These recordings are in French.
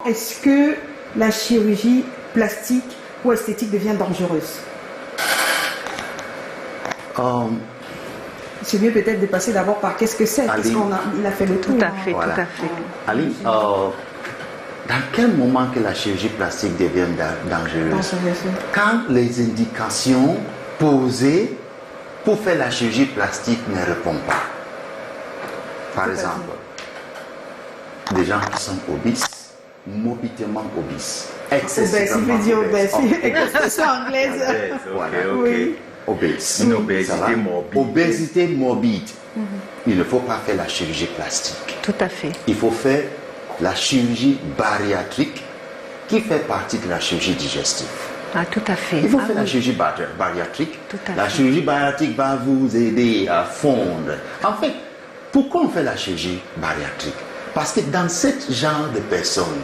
est-ce que la chirurgie plastique ou esthétique devient dangereuse? C'est mieux peut-être de passer d'abord par qu'est-ce que c'est, parce qu'il a fait le tour. Tout à fait, voilà. Tout à fait. Ali, dans quel moment que la chirurgie plastique devient dangereuse? Quand les indications posées pour faire la chirurgie plastique ne répondent pas. Par exemple, des gens qui sont obèses, morbiditement obèses. Excessivement obèses. Expression anglaise. Oui. Obèse. Une obésité morbide. Obésité morbide. Il ne faut pas faire la chirurgie plastique. Tout à fait. Il faut faire la chirurgie bariatrique qui fait partie de la chirurgie digestive. Ah, tout à fait. Il faut faire la chirurgie bariatrique. Tout à la fait. chirurgie bariatrique va vous aider à fondre. En fait, pourquoi on fait la chirurgie bariatrique? Parce que dans ce genre de personnes,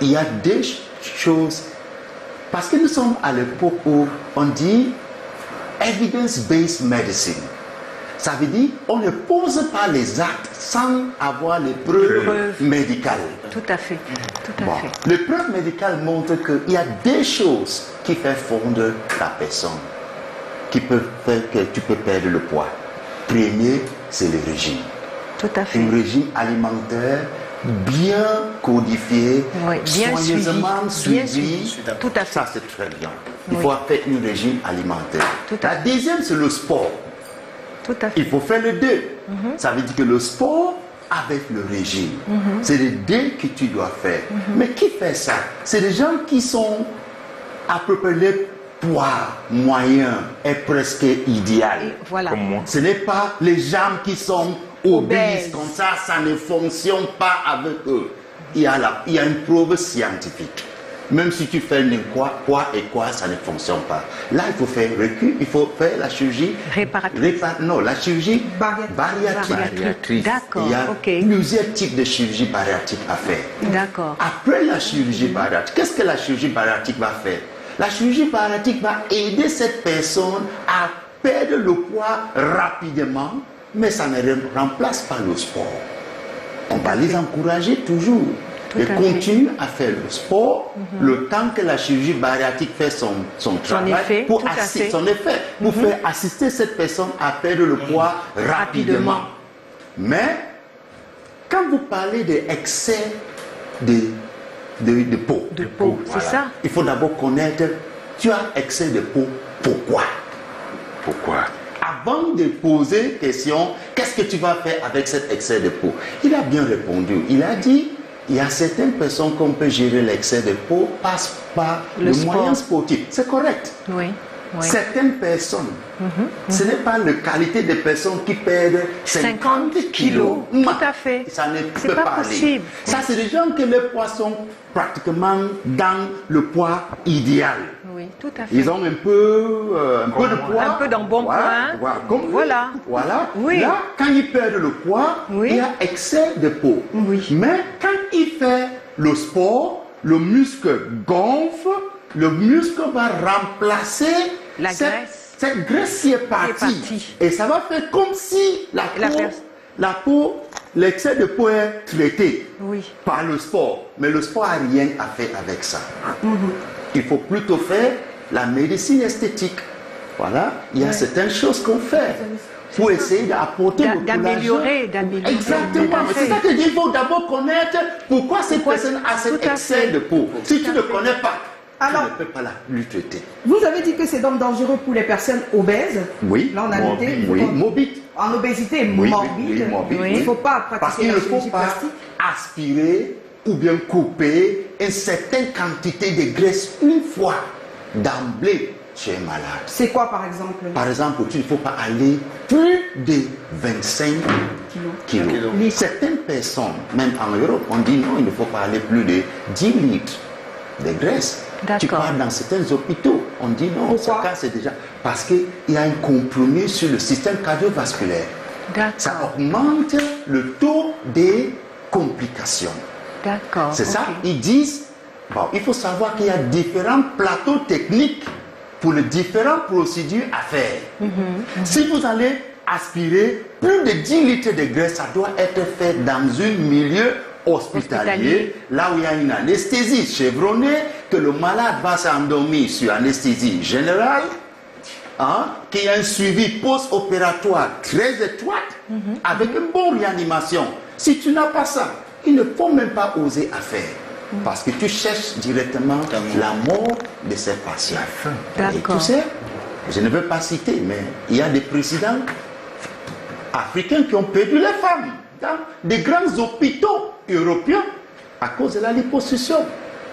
il y a des choses. Parce que nous sommes à l'époque où on dit evidence-based medicine. Ça veut dire qu'on ne pose pas les actes sans avoir les preuves médicales. Tout à fait. Tout à fait. Les preuves médicales montrent qu'il y a des choses qui font fondre la personne, qui peuvent faire que tu peux perdre le poids. Premier, c'est le régime. Tout à fait. Un régime alimentaire bien codifié, bien soigneusement suivi. Tout à fait. Ça, c'est très bien. Il faut faire un régime alimentaire. La deuxième, c'est le sport. Tout à fait. Il faut faire les deux. Ça veut dire que le sport avec le régime, c'est les deux que tu dois faire. Mais qui fait ça? C'est des gens qui sont à peu près les poids moyen et presque idéal. Voilà. Ce n'est pas les gens qui sont obèses. Comme ça ne fonctionne pas avec eux. Il y a une preuve scientifique. Même si tu fais quoi, ça ne fonctionne pas. Là, il faut faire recul, il faut faire la chirurgie réparatrice. Non, la chirurgie bariatrique. D'accord. Il y a plusieurs types de chirurgie bariatrique à faire. D'accord. Après la chirurgie bariatrique, qu'est-ce que la chirurgie bariatrique va faire? La chirurgie bariatrique va aider cette personne à perdre le poids rapidement, mais ça ne remplace pas le sport. On va les encourager toujours. Et continue à faire le sport le temps que la chirurgie bariatrique fait son travail pour faire assister cette personne à perdre le poids rapidement. Mais quand vous parlez d'excès de peau, c'est ça. Il faut d'abord connaître, tu as excès de peau, pourquoi? Avant de poser question, qu'est-ce que tu vas faire avec cet excès de peau? Il a bien répondu. Il a dit, il y a certaines personnes qu'on peut gérer l'excès de peau par le moyen sportif. C'est correct. Oui. Certaines personnes, ce n'est pas la qualité des personnes qui perdent 50 kilos. Tout à fait. Ça ne peut pas pas possible. Ça, c'est des gens que les poids sont pratiquement dans le poids idéal. Oui, tout à fait. Ils ont un peu de poids. Un peu dans bon point. Voilà. Oui. Là, quand ils perdent le poids, il y a excès de peau. Oui. Mais quand il fait le sport, le muscle gonfle, le muscle va remplacer cette graisse qui est partie. Et ça va faire comme si la peau, l'excès de peau est traité par le sport. Mais le sport n'a rien à faire avec ça. Il faut plutôt faire la médecine esthétique. Voilà, il y a certaines choses qu'on fait pour essayer d'apporter le d'améliorer. Exactement. C'est ça que je dis, il faut d'abord connaître pourquoi cette personne a cet excès de peau. Si tu ne connais pas, alors, tu ne peux pas la lui traiter. Vous avez dit que c'est donc dangereux pour les personnes obèses. Oui. Là, on a noté. Morbide. En obésité morbide. Il ne faut pas pratiquer la chirurgie plastique. Aspirer ou bien couper une certaine quantité de graisse une fois d'emblée chez un malade. C'est quoi par exemple? Par exemple, il ne faut pas aller plus de 25 kilos. Certaines personnes, même en Europe, on dit non, il ne faut pas aller plus de 10 litres de graisse. Tu pars dans certains hôpitaux, on dit non, pourquoi? C'est déjà parce qu'il y a un compromis sur le système cardiovasculaire. Ça augmente le taux des complications. D'accord. C'est ça, ils disent, il faut savoir qu'il y a différents plateaux techniques pour les différentes procédures à faire. Si vous allez aspirer plus de 10 litres de graisse, ça doit être fait dans un milieu hospitalier, là où il y a une anesthésie chevronnée, que le malade va s'endormir sur anesthésie générale, hein, qu'il y a un suivi post-opératoire très étroit, avec une bonne réanimation. Si tu n'as pas ça, il ne faut même pas oser à faire. Parce que tu cherches directement la mort de ces patients. Et tu sais, je ne veux pas citer, mais il y a des présidents africains qui ont perdu les femmes dans des grands hôpitaux européens à cause de la liposuction.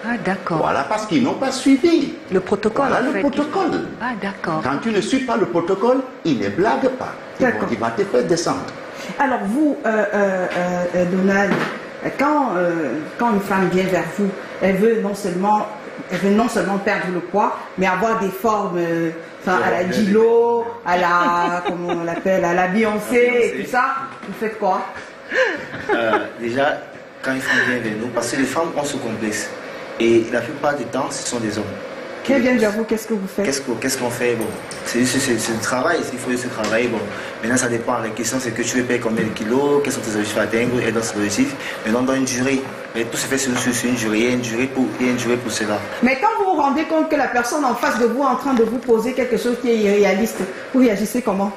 Ah, d'accord. Voilà, parce qu'ils n'ont pas suivi. Le protocole, Voilà en le fait. protocole. Ah, d'accord. Quand tu ne suis pas le protocole, ils ne blaguent pas. D'accord. Il va te faire descendre. Alors vous, Donald, quand une femme vient vers vous, elle veut non seulement perdre le poids, mais avoir des formes, à la J-Lo, à la, comment on l'appelle, à la Beyoncé et tout ça. Vous faites quoi? Déjà, quand une femme vient vers nous, parce que les femmes ont ce complexe. Et la plupart du temps, ce sont des hommes. Qui viennent vers vous, qu'est-ce que vous faites? Qu'est-ce qu'on fait? Bon, c'est le travail, il faut juste travailler. Bon, maintenant, ça dépend. La question, c'est que tu veux payer combien de kilos, quels sont tes objectifs à atteindre, et dans ce objectif. Maintenant, dans une durée. Mais tout se fait sur une durée. Il y a une durée pour cela. Mais quand vous vous rendez compte que la personne en face de vous est en train de vous poser quelque chose qui est irréaliste, vous réagissez comment?